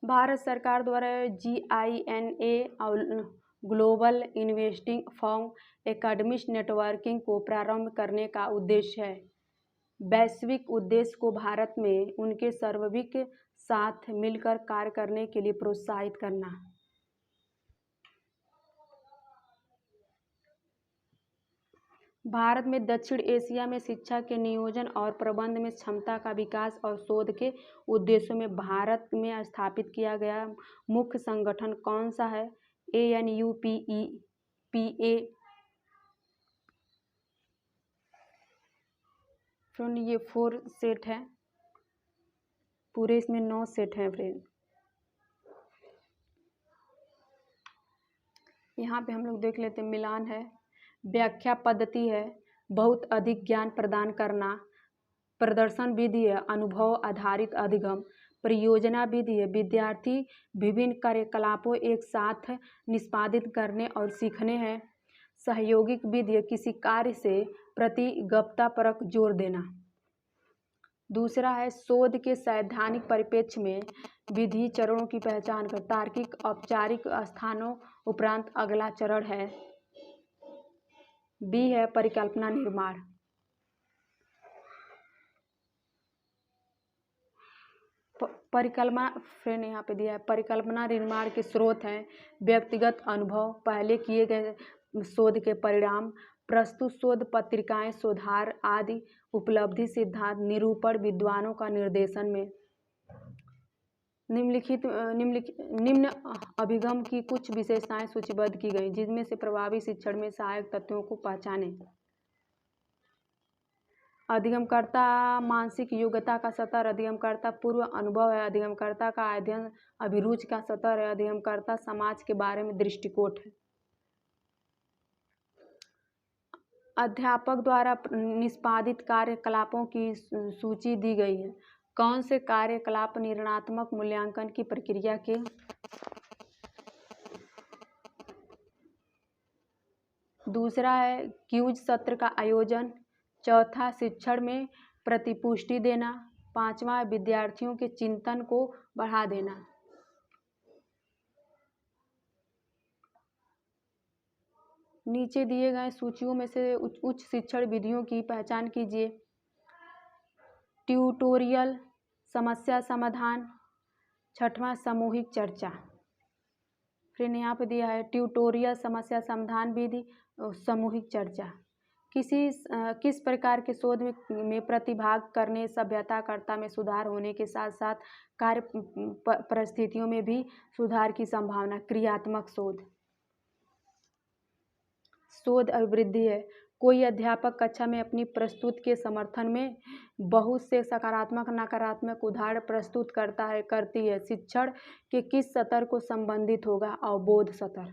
भारत सरकार द्वारा GINA और global investing form academic networking को प्रारंभ करने का उद्देश्य है। वैश्विक उद्देश्य को भारत में उनके सर्वविक साथ मिलकर कार्य करने के लिए प्रोत्साहित करना। भारत में दक्षिण एशिया में शिक्षा के नियोजन और प्रबंध में क्षमता का विकास और शोध के उद्देश्यों में भारत में स्थापित किया गया मुख्य संगठन कौन सा है? ANUPA। फ्रेंड ये 4 सेट है, पूरे इसमें 9 सेट हैं फ्रेंड। यहाँ पे हम लोग देख लेते हैं। मिलान है, व्याख्या पद्धति है, बहुत अधिक ज्ञान प्रदान करना, प्रदर्शन विधि है, अनुभव आधारित अधिगम, परियोजना विधि है, विद्यार्थी विभिन्न कार्यकलापों एक साथ निष्पादित करने और सीखने हैं, सहयोगिक विधि है, किसी कार्य से प्रतिगमता पर जोर देना। दूसरा है शोध के सैद्धांतिक परिप्रेक्ष्य में विधि चरणों की पहचान कर तार्किक औपचारिक स्थानों उपरांत अगला चरण है B है परिकल्पना निर्माण। परिकल्पना फ्रेंड यहाँ पे दिया है। परिकल्पना निर्माण के स्रोत हैं व्यक्तिगत अनुभव, पहले किए गए शोध के परिणाम, प्रस्तुत शोध पत्रिकाएं, शोधार आदि, उपलब्धि सिद्धांत, निरूपण, विद्वानों का निर्देशन में। निम्न अभिगम की कुछ विशेषताएं सूचीबद्ध की गई जिनमें से प्रभावी शिक्षण में सहायक तत्वों को पहचानें। अधिगमकर्ता मानसिक योग्यता का स्तर, अधिगमकर्ता पूर्व अनुभव है, अधिगमकर्ता का अध्ययन अभिरुचि का स्तर है, अधिगमकर्ता समाज के बारे में दृष्टिकोण है। अध्यापक द्वारा निष्पादित कार्यकलापों की सूची दी गई है। कौन से कार्यकलाप निर्णयात्मक मूल्यांकन की प्रक्रिया के दूसरा है क्यूज सत्र का आयोजन। चौथा शिक्षण में प्रतिपुष्टि देना। पांचवा विद्यार्थियों के चिंतन को बढ़ा देना। नीचे दिए गए सूचियों में से उच्च शिक्षण विधियों की पहचान कीजिए। ट्यूटोरियल, समस्या समाधान। छठवां सामूहिक चर्चा। फिर यहाँ पे दिया है ट्यूटोरियल, समस्या समाधान विधि, सामूहिक चर्चा। किस प्रकार के शोध में प्रतिभाग करने सभ्यताकर्ता में सुधार होने के साथ साथ कार्य परिस्थितियों में भी सुधार की संभावना। क्रियात्मक शोध अभिवृद्धि है। कोई अध्यापक कक्षा में अपनी प्रस्तुति के समर्थन में बहुत से सकारात्मक नकारात्मक उदाहरण प्रस्तुत करती है। शिक्षण के किस स्तर को संबंधित होगा? अवबोध स्तर।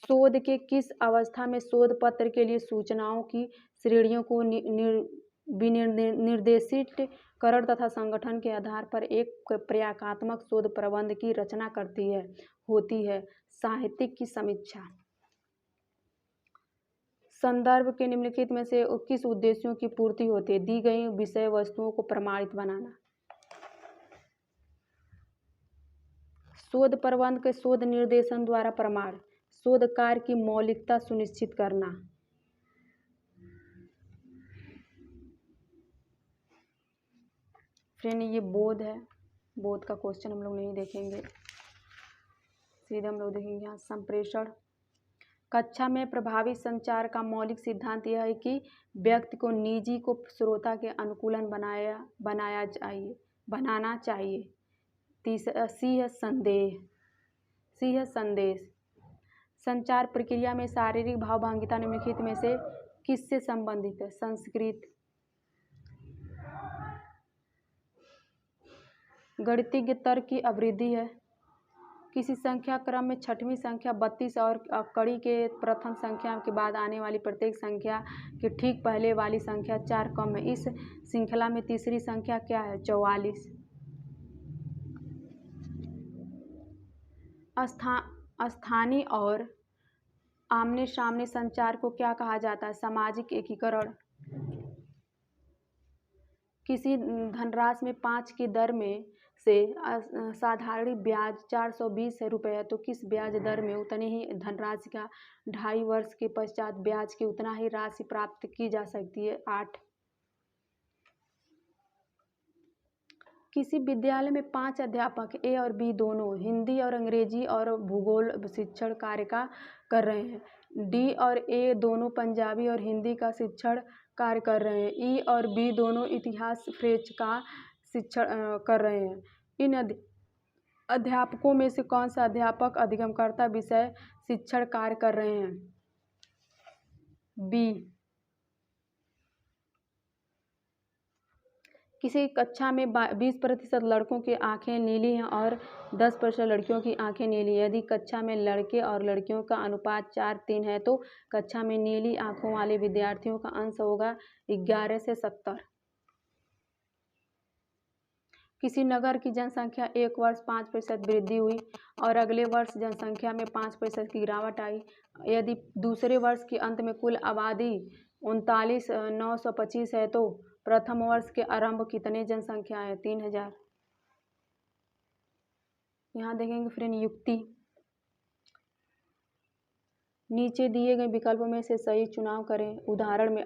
शोध के किस अवस्था में शोध पत्र के लिए सूचनाओं की श्रेणियों को विनिर्देशित करण तथा संगठन के आधार पर एक प्रयागात्मक शोध प्रबंध की रचना होती है। साहित्यिक की समीक्षा। संदर्भ के निम्नलिखित में से किस उद्देश्यों की पूर्ति होती है? दी गई विषय वस्तुओं को प्रमाणित बनाना। शोध प्रबंध के शोध निर्देशन द्वारा प्रमाण। शोध कार्य की मौलिकता सुनिश्चित करना। फ्रेंड ये बोध है। बोध का क्वेश्चन हम लोग नहीं देखेंगे, सीधे हम लोग देखेंगे यहाँ संप्रेषण। कक्षा में प्रभावी संचार का मौलिक सिद्धांत यह है कि व्यक्ति को निजी को श्रोता के अनुकूलन बनाना चाहिए। सी है संदेश। संचार प्रक्रिया में शारीरिक भावभंगिता निम्नलिखित में से किससे संबंधित है? संस्कृत। गणितीय तर्क की अभिवृद्धि है। किसी संख्या क्रम में छठवीं संख्या 32 और कड़ी के प्रथम संख्या के बाद आने वाली प्रत्येक संख्या के ठीक पहले वाली संख्या 4 कम है। इस श्रृंखला में तीसरी संख्या क्या है? 44। स्थानीय और आमने सामने संचार को क्या कहा जाता है? सामाजिक एकीकरण। किसी धनराशि में 5 की दर में से साधारण ब्याज 420 रुपये है तो किस ब्याज दर में उतनी ही धनराशि का 2.5 वर्ष के पश्चात ब्याज की उतना ही राशि प्राप्त की जा सकती है? 8। किसी विद्यालय में 5 अध्यापक ए और बी दोनों हिंदी और अंग्रेजी और भूगोल शिक्षण कार्य का कर रहे हैं। डी और ए दोनों पंजाबी और हिंदी का शिक्षण कार्य कर रहे हैं। ई और बी दोनों इतिहास फ्रेंच का शिक्षण कर रहे हैं। इन अध्यापकों में से कौन सा अध्यापक अधिगमकर्ता विषय शिक्षण कार्य कर रहे हैं? बी। किसी कक्षा में 20% लड़कों की आंखें नीली हैं और 10% लड़कियों की आंखें नीली। यदि कक्षा में लड़के और लड़कियों का अनुपात 4:3 है तो कक्षा में नीली आंखों वाले विद्यार्थियों का अंश होगा 11 से 70। किसी नगर की जनसंख्या एक वर्ष 5% वृद्धि हुई और अगले वर्ष जनसंख्या में 5% की गिरावट आई। यदि दूसरे वर्ष के अंत में कुल आबादी 39,925 है तो प्रथम वर्ष के आरंभ कितने जनसंख्या है? 3,000। यहाँ देखेंगे फ्रेंड युक्ति। नीचे दिए गए विकल्पों में से सही चुनाव करें। उदाहरण में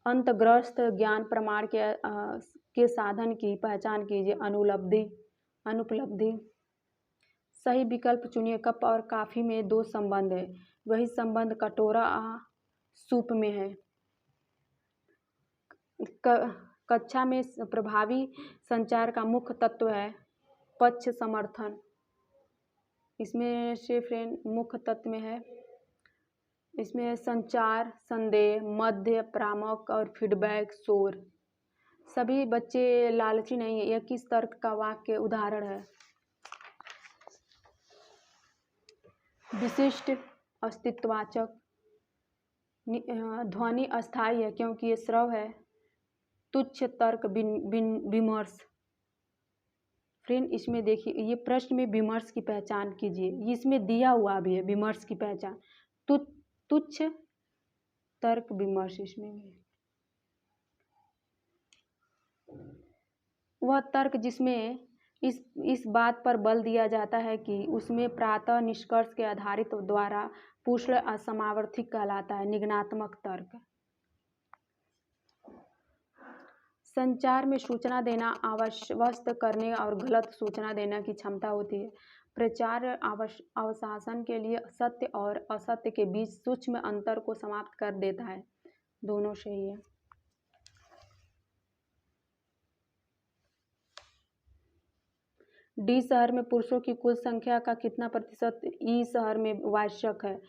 अंतर्ग्रस्त ज्ञान प्रमाण के साधन की पहचान कीजिए। अनुपलब्धि। सही विकल्प चुनिए। कप और काफी में 2 संबंध है, वही संबंध कटोरा सूप में है। कक्षा में प्रभावी संचार का मुख्य तत्व है पक्ष समर्थन। इसमें से फ्रेंड मुख्य तत्व में है, इसमें संचार, संदेह, मध्य, परामर्श और फीडबैक, शोर। सभी बच्चे लालची नहीं है। यह किस तर्क का वाक्य उदाहरण है? विशिष्ट अस्तित्ववाचक। ध्वनि अस्थायी है क्योंकि ये श्रव है। तुच्छ तर्क विमर्श। फ्रेंड इसमें देखिए, ये प्रश्न में विमर्श की पहचान कीजिए, इसमें दिया हुआ भी है विमर्श की पहचान। तुच्छ तर्क विमर्श इसमें भी वह तर्क जिसमें इस बात पर बल दिया जाता है कि उसमें प्रातः निष्कर्ष के आधारित द्वारा पुष्ट असमावर्थिक कहलाता है। निगमनात्मक तर्क। संचार में सूचना देना आश्वस्त करने और गलत सूचना देने की क्षमता होती है। प्रचार अवशासन के लिए सत्य और असत्य के बीच सूक्ष्म अंतर को समाप्त कर देता है। दोनों सही है। डी शहर में पुरुषों की कुल संख्या का कितना प्रतिशत ई शहर में वयस्क है?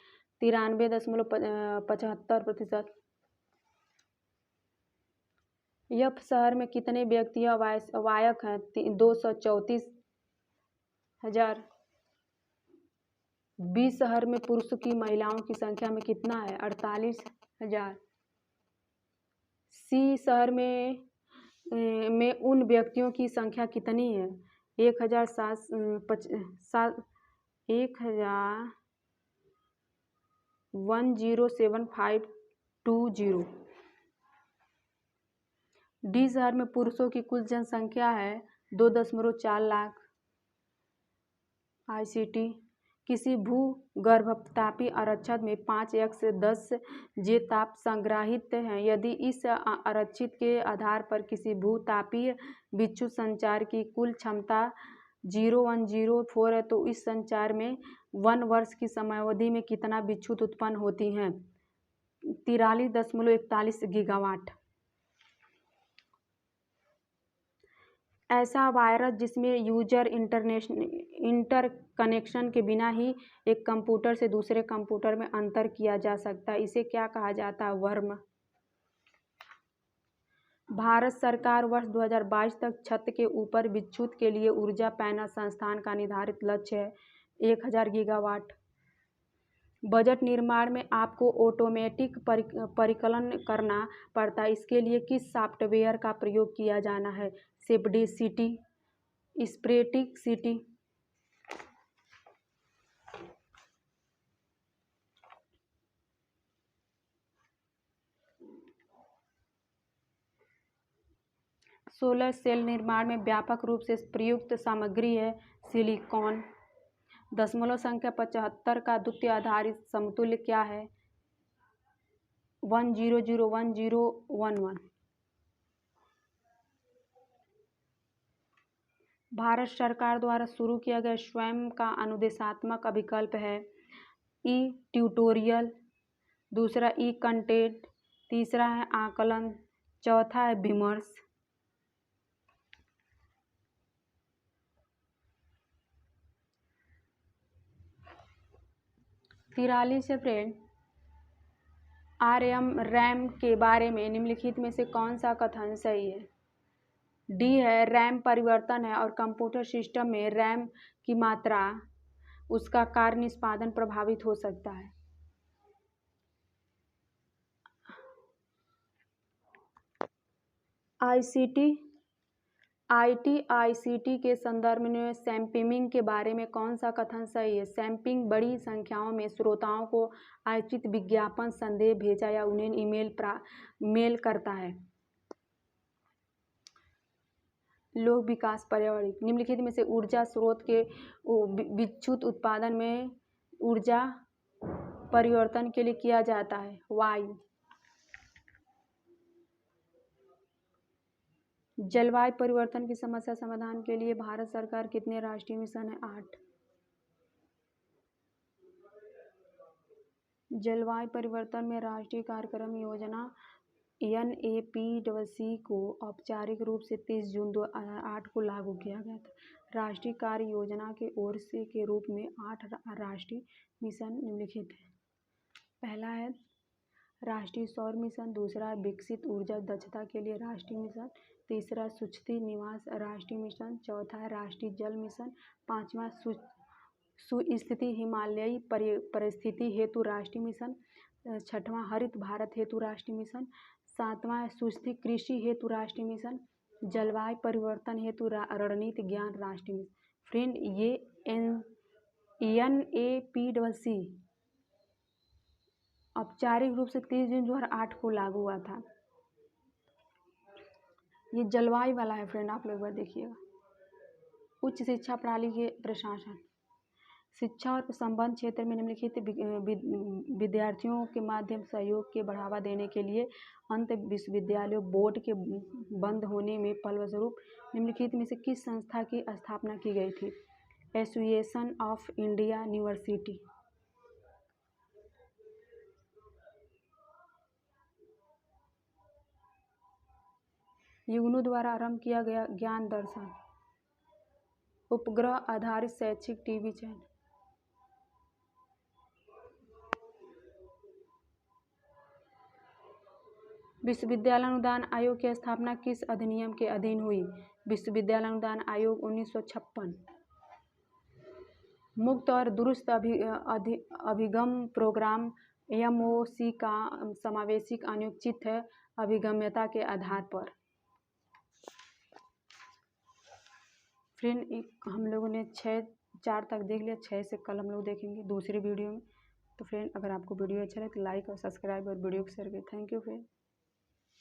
93.75%। एफ शहर में कितने व्यक्ति वायक हैं? 234,000। बी शहर में पुरुषों की महिलाओं की संख्या में कितना है? 48,000। सी शहर में उन व्यक्तियों की संख्या कितनी है? 1,075,20। डी शहर में पुरुषों की कुल जनसंख्या है 2.4 लाख। ICT किसी भूगर्भतापी आरक्षित में 5x से 10 जे ताप संग्रहित हैं। यदि इस आरक्षित के आधार पर किसी भूतापीय विद्युत संचार की कुल क्षमता 0104 है तो इस संचार में 1 वर्ष की समयावधि में कितना विद्युत उत्पन्न होती हैं? 43.41 गीगावाट। ऐसा वायरस जिसमें यूजर इंटरकनेक्शन के बिना ही एक कंप्यूटर से दूसरे कंप्यूटर में अंतर किया जा सकता है, इसे क्या कहा जाता है? वर्म। भारत सरकार वर्ष 2022 तक छत के ऊपर विद्युत के लिए ऊर्जा पैनल संस्थान का निर्धारित लक्ष्य है 1000 गीगावाट। बजट निर्माण में आपको ऑटोमेटिक परिकलन करना पड़ता है, इसके लिए किस सॉफ्टवेयर का प्रयोग किया जाना है? स्प्रेडशीट। सोलर सेल निर्माण में व्यापक रूप से प्रयुक्त सामग्री है सिलिकॉन। दशमलव संख्या 75 का द्वितीय आधारित समतुल्य क्या है? 1001011। भारत सरकार द्वारा शुरू किया गया स्वयं का अनुदेशात्मक विकल्प है ई ट्यूटोरियल, दूसरा ई कंटेंट, तीसरा है आकलन, चौथा है विमर्श। 43 से फ्रेंड रैम के बारे में निम्नलिखित में से कौन सा कथन सही है? डी है रैम परिवर्तन है और कंप्यूटर सिस्टम में रैम की मात्रा उसका कार्य निष्पादन प्रभावित हो सकता है। ICT के संदर्भ में सैंपलिंग के बारे में कौन सा कथन सही है? सैंपलिंग बड़ी संख्याओं में श्रोताओं को आयोजित विज्ञापन संदेश भेजा या उन्हें मेल करता है। लोक विकास पर्यावरण निम्नलिखित में से ऊर्जा स्रोत के विद्युत उत्पादन में ऊर्जा परिवर्तन के लिए किया जाता है? वायु। जलवायु परिवर्तन की समस्या समाधान के लिए भारत सरकार कितने राष्ट्रीय मिशन है? 8। जलवायु परिवर्तन में राष्ट्रीय कार्यक्रम योजना NAPWC को औपचारिक रूप से 30 जून 2008 को लागू किया गया था। राष्ट्रीय कार्य योजना के ओर से के रूप में 8 राष्ट्रीय मिशन निम्नलिखित है। पहला है राष्ट्रीय सौर मिशन, दूसरा है विकसित ऊर्जा दक्षता के लिए राष्ट्रीय मिशन, तीसरा सुस्ती निवास राष्ट्रीय मिशन, चौथा है राष्ट्रीय जल मिशन, पांचवा सुस्थिति हिमालयी परिस्थिति हेतु राष्ट्रीय मिशन। 6वां हरित भारत हेतु राष्ट्रीय मिशन। 7वां सुस्थिर कृषि हेतु राष्ट्रीय मिशन। जलवायु परिवर्तन हेतु रणनीति ज्ञान राष्ट्रीय मिशन। फ्रेंड, ये NAPCC औपचारिक रूप से 30 जून 2008 को लागू हुआ था। ये जलवायु वाला है फ्रेंड, आप लोग एक बार देखिएगा। उच्च शिक्षा प्रणाली के प्रशासन। शिक्षा और संबद्ध क्षेत्र में निम्नलिखित विद्यार्थियों के माध्यम सहयोग के बढ़ावा देने के लिए अंत विश्वविद्यालयों बोर्ड के बंद होने में फलस्वरूप निम्नलिखित में से किस संस्था की स्थापना की गई थी? Association of India university. युग्नो द्वारा आरंभ किया गया ज्ञान दर्शन। उपग्रह आधारित शैक्षिक टीवी चैनल। विश्वविद्यालय अनुदान आयोग की स्थापना किस अधिनियम के अधीन हुई? विश्वविद्यालय अनुदान आयोग 1956। मुक्त और दुरुस्त अभिगम प्रोग्राम MOOC का समावेशी अनुचित है अभिगम्यता के आधार पर। फ्रेंड, हम लोगों ने 4 तक देख लिया। 6 से कल हम लोग देखेंगे दूसरी वीडियो में। तो फ्रेंड, अगर आपको वीडियो अच्छा लगे तो लाइक और सब्सक्राइब और वीडियो को शेयर करें। Thank you friend.